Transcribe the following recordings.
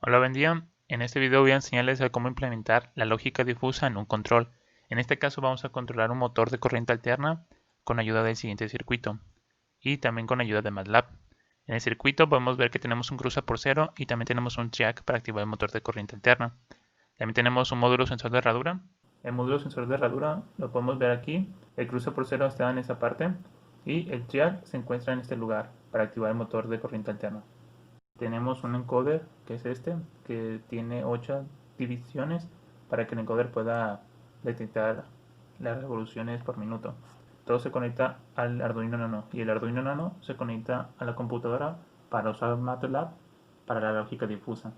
Hola, buen día. En este video voy a enseñarles a cómo implementar la lógica difusa en un control. En este caso vamos a controlar un motor de corriente alterna con ayuda del siguiente circuito y también con ayuda de MATLAB. En el circuito podemos ver que tenemos un cruza por cero y también tenemos un jack para activar el motor de corriente alterna. También tenemos un módulo sensor de herradura. El módulo sensor de herradura lo podemos ver aquí. El cruza por cero está en esta parte y el jack se encuentra en este lugar para activar el motor de corriente alterna. Tenemos un encoder, que es este, que tiene 8 divisiones para que el encoder pueda detectar las revoluciones por minuto. Todo se conecta al Arduino Nano y el Arduino Nano se conecta a la computadora para usar MATLAB para la lógica difusa.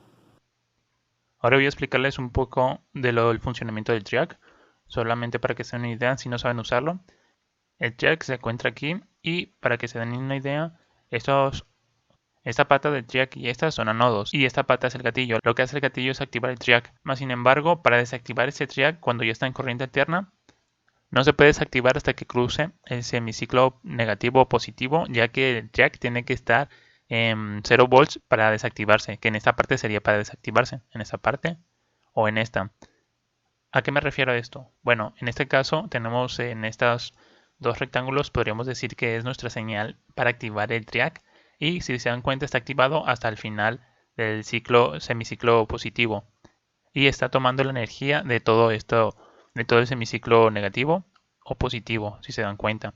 Ahora voy a explicarles un poco del funcionamiento del jack, solamente para que se den una idea si no saben usarlo. El jack se encuentra aquí y para que se den una idea, esta pata del jack y estas son anodos, y esta pata es el gatillo. Lo que hace el gatillo es activar el jack. Más sin embargo, para desactivar este jack cuando ya está en corriente alterna, no se puede desactivar hasta que cruce el semiciclo negativo o positivo, ya que el jack tiene que estar en 0 volts para desactivarse, que en esta parte sería para desactivarse, en esta parte o en esta. ¿A qué me refiero a esto? Bueno, en este caso tenemos en estos dos rectángulos, podríamos decir que es nuestra señal para activar el jack, y si se dan cuenta está activado hasta el final del semiciclo positivo y está tomando la energía de todo esto, de todo el semiciclo negativo o positivo, si se dan cuenta.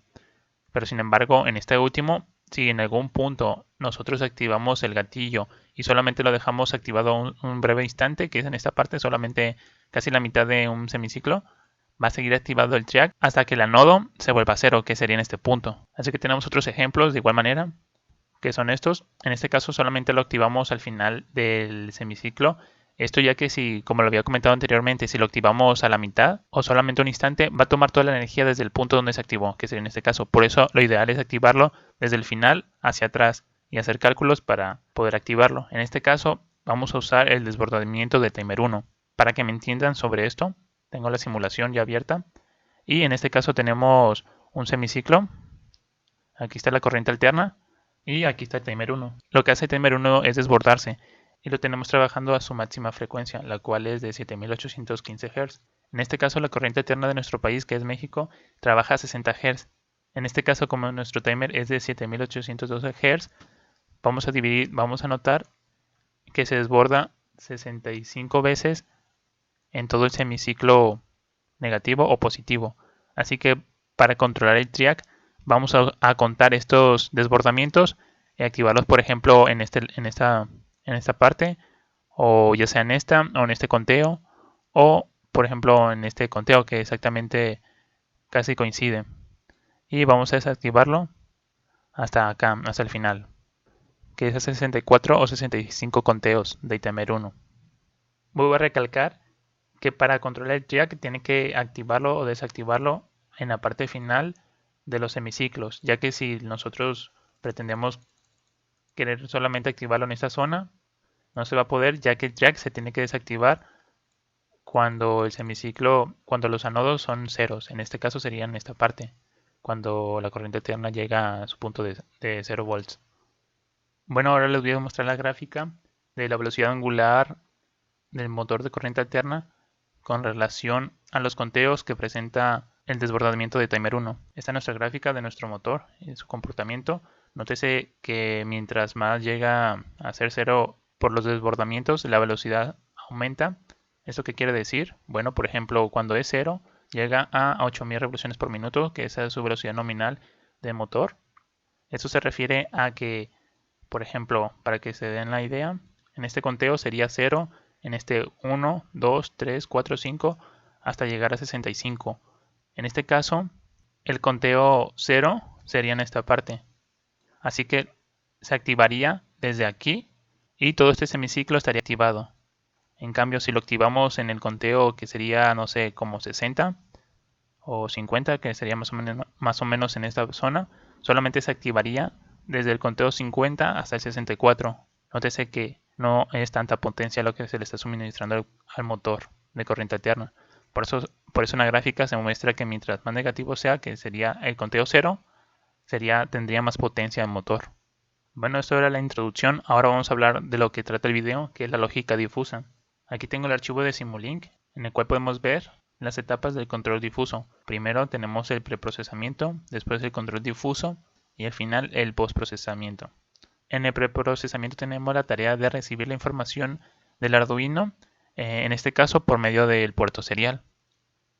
Pero sin embargo, en este último, si en algún punto nosotros activamos el gatillo y solamente lo dejamos activado un breve instante, que es en esta parte solamente casi la mitad de un semiciclo, va a seguir activado el jack hasta que el anodo se vuelva a cero, que sería en este punto. Así que tenemos otros ejemplos de igual manera, que son estos. En este caso solamente lo activamos al final del semiciclo. Esto ya que si, como lo había comentado anteriormente, si lo activamos a la mitad o solamente un instante, va a tomar toda la energía desde el punto donde se activó, que sería en este caso. Por eso lo ideal es activarlo desde el final hacia atrás y hacer cálculos para poder activarlo. En este caso vamos a usar el desbordamiento de timer 1. Para que me entiendan sobre esto, tengo la simulación ya abierta y en este caso tenemos un semiciclo. Aquí está la corriente alterna y aquí está el timer 1. Lo que hace el timer 1 es desbordarse y lo tenemos trabajando a su máxima frecuencia, la cual es de 7815 Hz. En este caso la corriente alterna de nuestro país, que es México, trabaja a 60 Hz. En este caso, como nuestro timer es de 7812 Hz, vamos a notar que se desborda 65 veces en todo el semiciclo negativo o positivo. Así que para controlar el jack vamos a contar estos desbordamientos y activarlos, por ejemplo, en esta parte, o ya sea en esta, o en este conteo, o por ejemplo en este conteo que exactamente casi coincide. Y vamos a desactivarlo hasta acá, hasta el final, que es a 64 o 65 conteos de timer 1. Voy a recalcar que para controlar el jack tiene que activarlo o desactivarlo en la parte final de los semiciclos, ya que si nosotros pretendemos querer solamente activarlo en esta zona, no se va a poder, ya que el jack se tiene que desactivar cuando el semiciclo, cuando los anodos son ceros. En este caso sería en esta parte, cuando la corriente alterna llega a su punto de 0 volts. Bueno, ahora les voy a mostrar la gráfica de la velocidad angular del motor de corriente alterna con relación a los conteos que presenta el desbordamiento de timer 1. Esta es nuestra gráfica de nuestro motor y su comportamiento. Nótese que mientras más llega a ser cero por los desbordamientos, la velocidad aumenta. ¿Esto qué quiere decir? Bueno, por ejemplo, cuando es cero, llega a 8000 revoluciones por minuto, que esa es su velocidad nominal de motor. Esto se refiere a que, por ejemplo, para que se den la idea, en este conteo sería 0, en este 1, 2, 3, 4, 5, hasta llegar a 65. En este caso, el conteo 0 sería en esta parte. Así que se activaría desde aquí y todo este semiciclo estaría activado. En cambio, si lo activamos en el conteo que sería, no sé, como 60 o 50, que sería más o menos en esta zona, solamente se activaría desde el conteo 50 hasta el 64. Nótese que no es tanta potencia lo que se le está suministrando al motor de corriente alterna. Por eso en la gráfica se muestra que mientras más negativo sea, que sería el conteo 0, tendría más potencia el motor. Bueno, esto era la introducción. Ahora vamos a hablar de lo que trata el video, que es la lógica difusa. Aquí tengo el archivo de Simulink, en el cual podemos ver las etapas del control difuso. Primero tenemos el preprocesamiento, después el control difuso y al final el postprocesamiento. En el preprocesamiento tenemos la tarea de recibir la información del Arduino, en este caso por medio del puerto serial,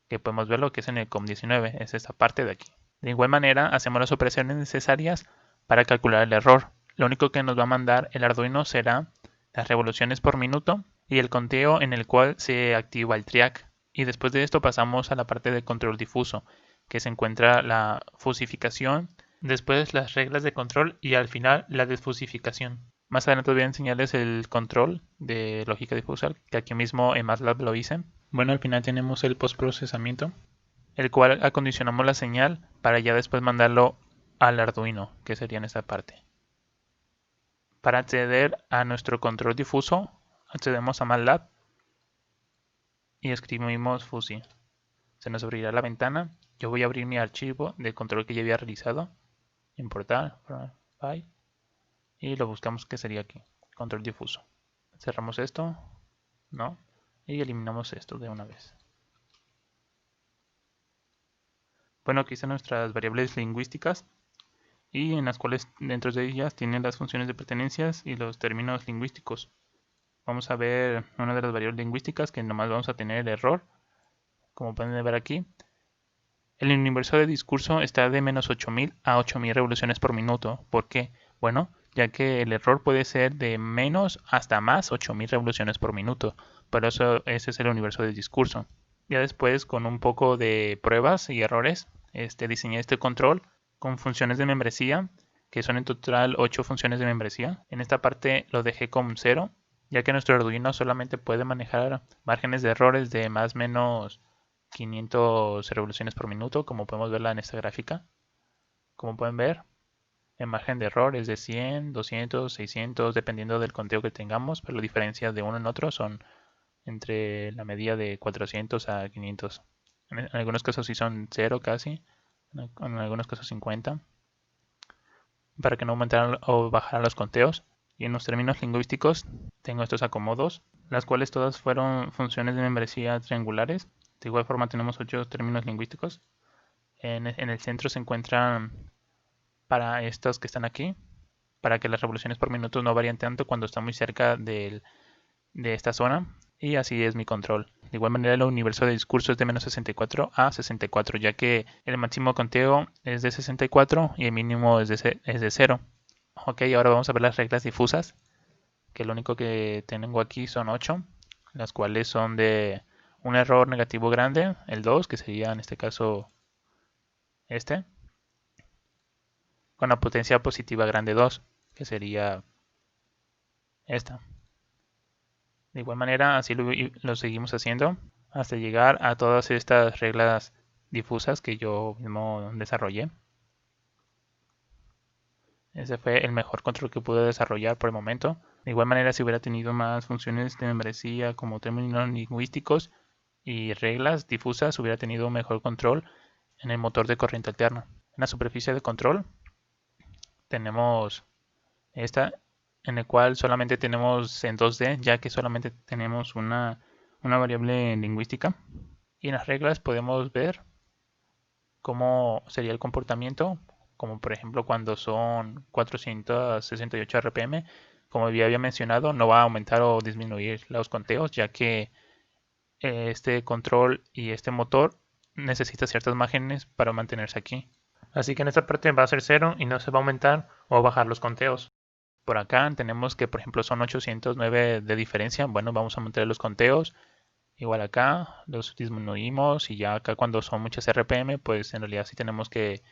que podemos ver lo que es en el COM19, es esta parte de aquí. De igual manera, hacemos las operaciones necesarias para calcular el error. Lo único que nos va a mandar el Arduino será las revoluciones por minuto y el conteo en el cual se activa el triac. Y después de esto pasamos a la parte de control difuso, que se encuentra la fusificación, después las reglas de control y al final la desfusificación. Más adelante voy a enseñarles el control de lógica difusa, que aquí mismo en MATLAB lo hice. Bueno, al final tenemos el postprocesamiento, el cual acondicionamos la señal para ya después mandarlo al Arduino, que sería en esta parte. Para acceder a nuestro control difuso, accedemos a MATLAB y escribimos FUSI. Se nos abrirá la ventana. Yo voy a abrir mi archivo de control que ya había realizado, importar, file, y lo buscamos, que sería aquí, control difuso. Cerramos esto, no, y eliminamos esto de una vez. Bueno, aquí están nuestras variables lingüísticas, y en las cuales dentro de ellas tienen las funciones de pertenencias y los términos lingüísticos. Vamos a ver una de las variables lingüísticas, que nomás vamos a tener el error, como pueden ver aquí. El universo de discurso está de menos 8000 a 8000 revoluciones por minuto. ¿Por qué? Bueno, ya que el error puede ser de menos hasta más 8000 revoluciones por minuto. Por eso ese es el universo de discurso. Ya después, con un poco de pruebas y errores, diseñé este control con funciones de membresía, que son en total 8 funciones de membresía. En esta parte lo dejé con 0, ya que nuestro Arduino solamente puede manejar márgenes de errores de más o menos 500 revoluciones por minuto, como podemos verla en esta gráfica. Como pueden ver, el margen de error es de 100, 200, 600, dependiendo del conteo que tengamos, pero la diferencia de uno en otro son entre la medida de 400 a 500. En algunos casos sí son 0 casi, en algunos casos 50, para que no aumentaran o bajaran los conteos. Y en los términos lingüísticos tengo estos acomodos, las cuales todas fueron funciones de membresía triangulares. De igual forma tenemos 8 términos lingüísticos. En el centro se encuentran para estos que están aquí, para que las revoluciones por minuto no varíen tanto cuando está muy cerca de esta zona. Y así es mi control. De igual manera el universo de discurso es de menos 64 a 64, ya que el máximo conteo es de 64 y el mínimo es de 0. Ok, ahora vamos a ver las reglas difusas, que lo único que tengo aquí son 8, las cuales son de un error negativo grande, el 2, que sería en este caso con la potencia positiva grande 2, que sería esta. De igual manera, así lo seguimos haciendo hasta llegar a todas estas reglas difusas que yo mismo desarrollé. Ese fue el mejor control que pude desarrollar por el momento. De igual manera, si hubiera tenido más funciones de membresía como términos lingüísticos y reglas difusas, hubiera tenido un mejor control en el motor de corriente alterna. En la superficie de control tenemos esta, en el cual solamente tenemos en 2D, ya que solamente tenemos una variable lingüística. Y en las reglas podemos ver cómo sería el comportamiento, como por ejemplo cuando son 468 RPM, como ya había mencionado, no va a aumentar o disminuir los conteos, ya que este control y este motor necesita ciertas márgenes para mantenerse aquí. Así que en esta parte va a ser 0 y no se va a aumentar o bajar los conteos. Por acá tenemos que por ejemplo son 809 de diferencia. Bueno, vamos a mantener los conteos. Igual acá los disminuimos y ya acá cuando son muchas RPM, pues en realidad sí tenemos que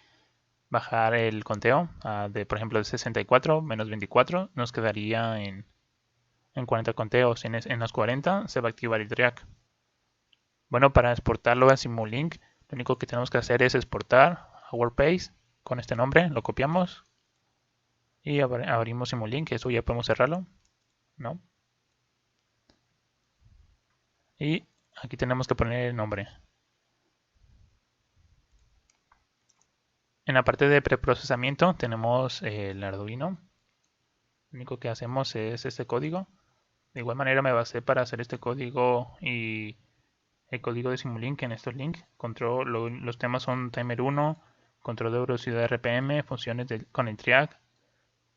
bajar el conteo de por ejemplo de 64 menos 24 nos quedaría en 40 conteos. En los 40 se va a activar el triac. Bueno, para exportarlo a Simulink, lo único que tenemos que hacer es exportar a WordPace con este nombre, lo copiamos y abrimos Simulink. Eso ya podemos cerrarlo, ¿no? Y aquí tenemos que poner el nombre. En la parte de preprocesamiento tenemos el Arduino. Lo único que hacemos es este código. De igual manera me basé para hacer este código y el código de Simulink en estos links. Los temas son timer 1, control de velocidad RPM, funciones con el TRIAC,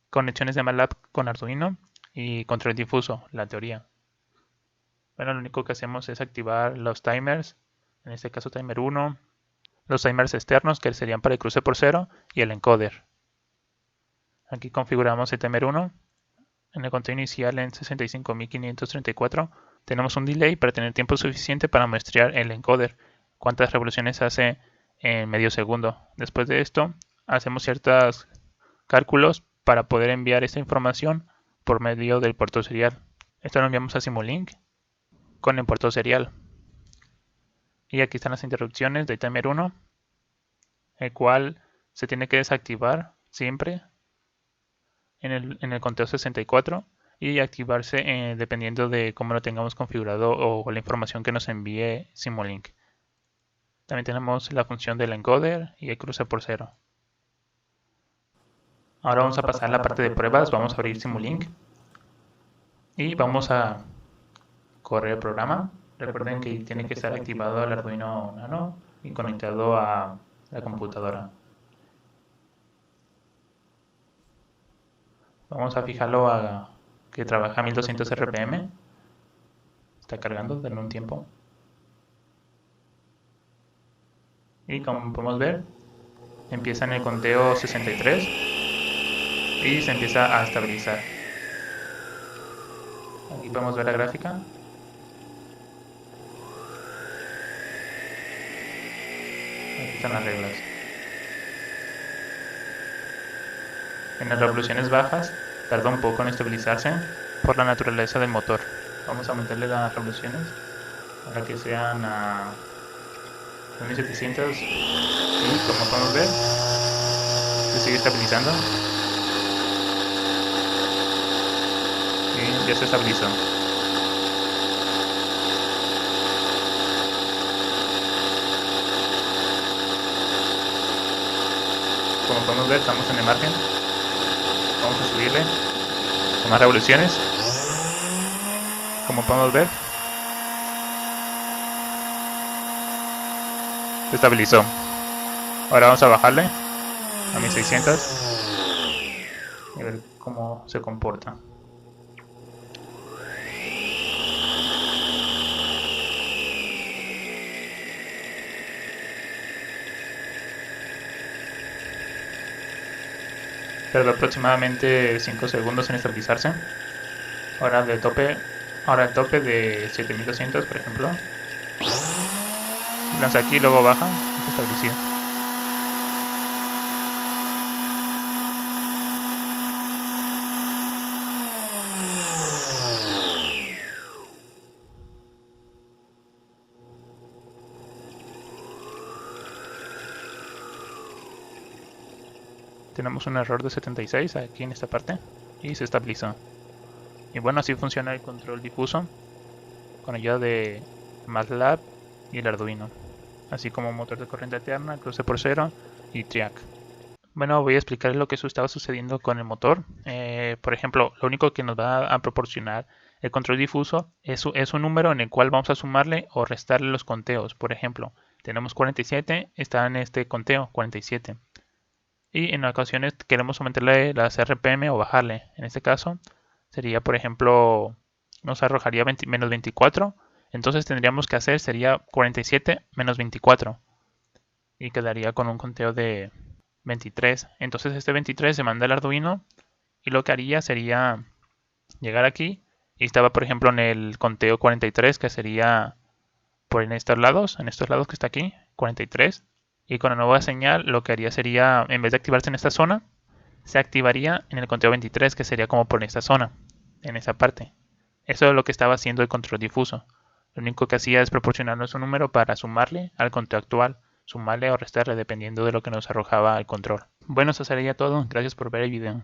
conexiones de MATLAB con Arduino y control difuso, la teoría. Bueno, lo único que hacemos es activar los timers, en este caso timer 1, los timers externos que serían para el cruce por cero y el encoder. Aquí configuramos el timer 1. En el conteo inicial en 65.534 tenemos un delay para tener tiempo suficiente para muestrear el encoder, cuántas revoluciones hace en medio segundo. Después de esto hacemos ciertos cálculos para poder enviar esta información por medio del puerto serial. Esto lo enviamos a Simulink con el puerto serial. Y aquí están las interrupciones de timer 1, el cual se tiene que desactivar siempre en el conteo 64 y activarse dependiendo de cómo lo tengamos configurado o la información que nos envíe Simulink. También tenemos la función del encoder y el cruce por cero. Ahora vamos a pasar a la parte de pruebas. Vamos a abrir Simulink y vamos a correr el programa. Recuerden que tiene que estar activado el Arduino Nano y conectado a la computadora. Vamos a fijarlo a que trabaja a 1200 RPM. Está cargando, denle un tiempo. Y como podemos ver, empieza en el conteo 63 y se empieza a estabilizar. Aquí podemos ver la gráfica. Aquí están las reglas. En las revoluciones bajas tarda un poco en estabilizarse por la naturaleza del motor. Vamos a aumentarle las revoluciones para que sean a 1700 y como podemos ver se sigue estabilizando y ya se estabilizó. Como podemos ver, estamos en el margen. Vamos a subirle con más revoluciones. Como podemos ver, se estabilizó. Ahora vamos a bajarle a 1600 y ver cómo se comporta. Tardó aproximadamente 5 segundos en estabilizarse. Ahora el tope de 7200, por ejemplo. Lanza aquí, luego baja, se estableció. Tenemos un error de 76 aquí en esta parte y se estabilizó. Y bueno, así funciona el control difuso con ayuda de MATLAB y el Arduino, así como motor de corriente alterna, cruce por cero y TRIAC. Bueno, voy a explicar lo que estaba sucediendo con el motor. Por ejemplo, lo único que nos va a proporcionar el control difuso es un número en el cual vamos a sumarle o restarle los conteos. Por ejemplo, tenemos 47, está en este conteo 47. Y en ocasiones queremos aumentarle las RPM o bajarle. En este caso sería, por ejemplo, nos arrojaría menos 24. Entonces tendríamos que hacer sería 47 menos 24. Y quedaría con un conteo de 23. Entonces este 23 se manda al Arduino. Y lo que haría sería llegar aquí. Y estaba, por ejemplo, en el conteo 43, que sería por en estos lados que está aquí, 43. Y con la nueva señal lo que haría sería, en vez de activarse en esta zona, se activaría en el conteo 23, que sería como por esta zona, en esa parte. Eso es lo que estaba haciendo el control difuso. Lo único que hacía es proporcionarnos un número para sumarle al conteo actual, sumarle o restarle dependiendo de lo que nos arrojaba el control. Bueno, eso sería todo. Gracias por ver el video.